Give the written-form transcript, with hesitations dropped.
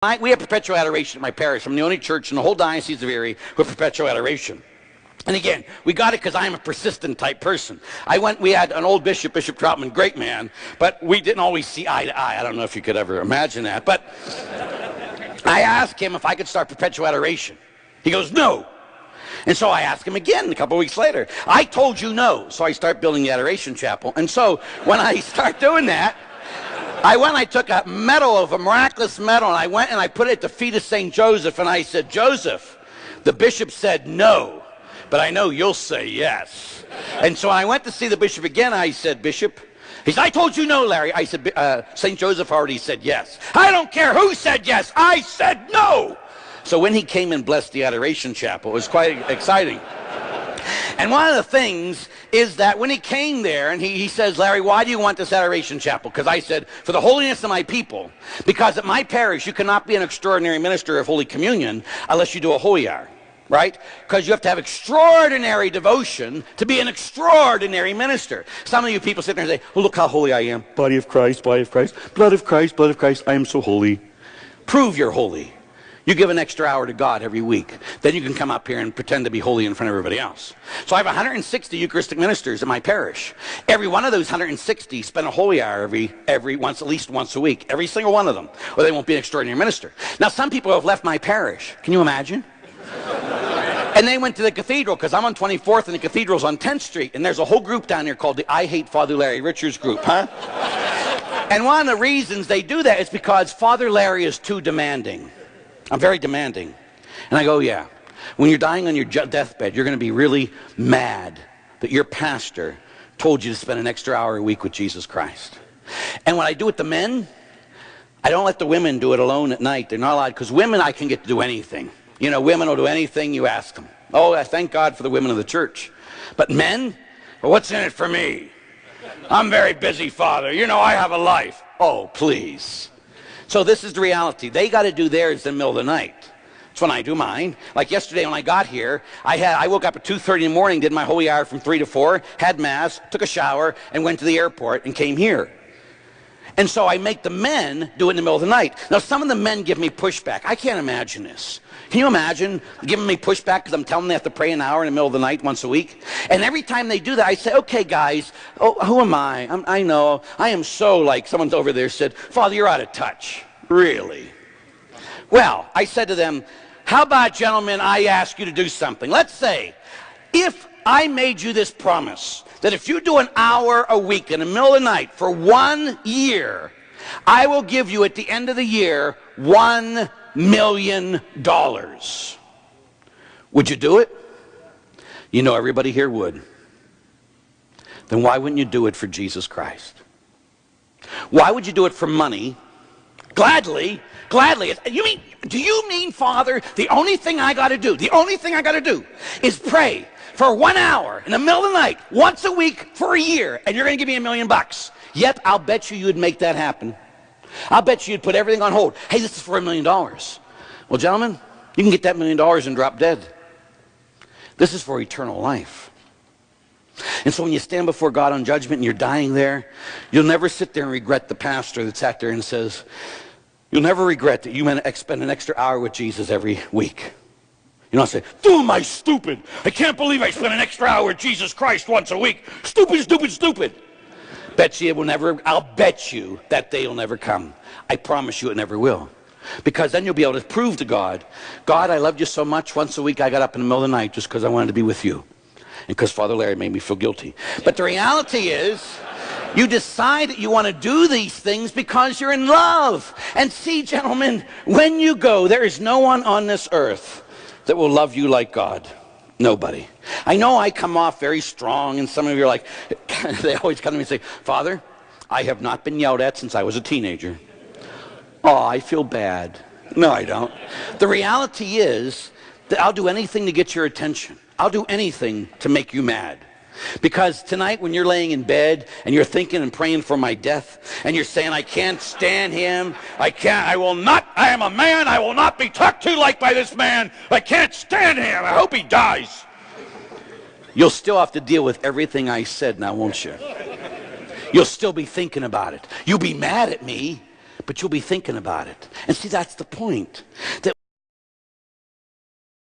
We have perpetual adoration at my parish. I'm the only church in the whole Diocese of Erie with perpetual adoration. And again, we got it because I'm a persistent type person. We had an old bishop, Bishop Troutman, great man, but we didn't always see eye to eye. I don't know if you could ever imagine that. But I asked him if I could start perpetual adoration. He goes, no. And so I asked him again a couple of weeks later. I told you no. So I start building the adoration chapel. And so when I start doing that, I took a miraculous medal, and I went and I put it at the feet of St. Joseph, and I said, Joseph, the bishop said no, but I know you'll say yes. And so I went to see the bishop again. I said, Bishop, he said, I told you no, Larry. I said, St. Joseph already said yes. I don't care who said yes. I said no. So when he came and blessed the adoration chapel, it was quite exciting. And one of the things is that when he came there and he says, Larry, why do you want this adoration chapel? Because I said, for the holiness of my people, because at my parish you cannot be an extraordinary minister of Holy Communion unless you do a holy hour, right? Because you have to have extraordinary devotion to be an extraordinary minister. Some of you people sit there and say, oh, look how holy I am. Body of Christ, blood of Christ, blood of Christ, I am so holy. Prove you're holy. You give an extra hour to God every week. Then you can come up here and pretend to be holy in front of everybody else. So I have 160 Eucharistic ministers in my parish. Every one of those 160 spend a holy hour at least once a week. Every single one of them. Or they won't be an extraordinary minister. Now some people have left my parish. Can you imagine? And they went to the cathedral, because I'm on 24th and the cathedral's on 10th Street. And there's a whole group down here called the I Hate Father Larry Richards group, huh? And one of the reasons they do that is because Father Larry is too demanding. I'm very demanding. And I go, yeah. When you're dying on your deathbed, you're going to be really mad that your pastor told you to spend an extra hour a week with Jesus Christ. And when I do it to men, I don't let the women do it alone at night. They're not allowed, because women I can get to do anything. You know, women will do anything you ask them. Oh, I thank God for the women of the church. But men, well, what's in it for me? I'm very busy, Father. You know, I have a life. Oh, please. So this is the reality. They got to do theirs in the middle of the night. That's when I do mine. Like yesterday when I got here, I woke up at 2:30 in the morning, did my holy hour from 3 to 4, had mass, took a shower, and went to the airport and came here. And so I make the men do it in the middle of the night. Now some of the men give me pushback. I can't imagine this. Can you imagine giving me pushback because I'm telling them they have to pray an hour in the middle of the night once a week? And every time they do that, I say, okay, guys, oh, who am I? I know. I am so like, someone's over there said, Father, you're out of touch. Really? Well, I said to them, how about, gentlemen, I ask you to do something. Let's say, if I made you this promise, that if you do an hour a week in the middle of the night for 1 year, I will give you at the end of the year $1 million. Would you do it? You know everybody here would. Then why wouldn't you do it for Jesus Christ? Why would you do it for money? Gladly. Do you mean, Father, the only thing I got to do is pray for 1 hour in the middle of the night, once a week for a year, and you're going to give me $1 million? Yep, I'll bet you'd make that happen. I'll bet you'd put everything on hold. Hey, this is for $1 million. Well, gentlemen, you can get that $1 million and drop dead. This is for eternal life. And so when you stand before God on judgment and you're dying there, you'll never sit there and regret the pastor that sat there and says, you'll never regret that you spend an extra hour with Jesus every week. You don't say, dude, am I stupid? I can't believe I spent an extra hour with Jesus Christ once a week. Stupid. I'll bet you that day will never come. I promise you it never will. Because then you'll be able to prove to God, God, I loved you so much, once a week I got up in the middle of the night just because I wanted to be with you. And because Father Larry made me feel guilty. But the reality is, you decide that you want to do these things because you're in love. And see, gentlemen, when you go, there is no one on this earth that will love you like God. Nobody. I know I come off very strong, and some of you are like, they always come to me and say, Father, I have not been yelled at since I was a teenager. Oh, I feel bad. No, I don't. The reality is that I'll do anything to get your attention. I'll do anything to make you mad. Because tonight when you're laying in bed and you're thinking and praying for my death and you're saying, I can't stand him, I am a man, I will not be talked to like by this man, I can't stand him, I hope he dies. You'll still have to deal with everything I said now, won't you? You'll still be thinking about it. You'll be mad at me, but you'll be thinking about it. And see, that's the point. That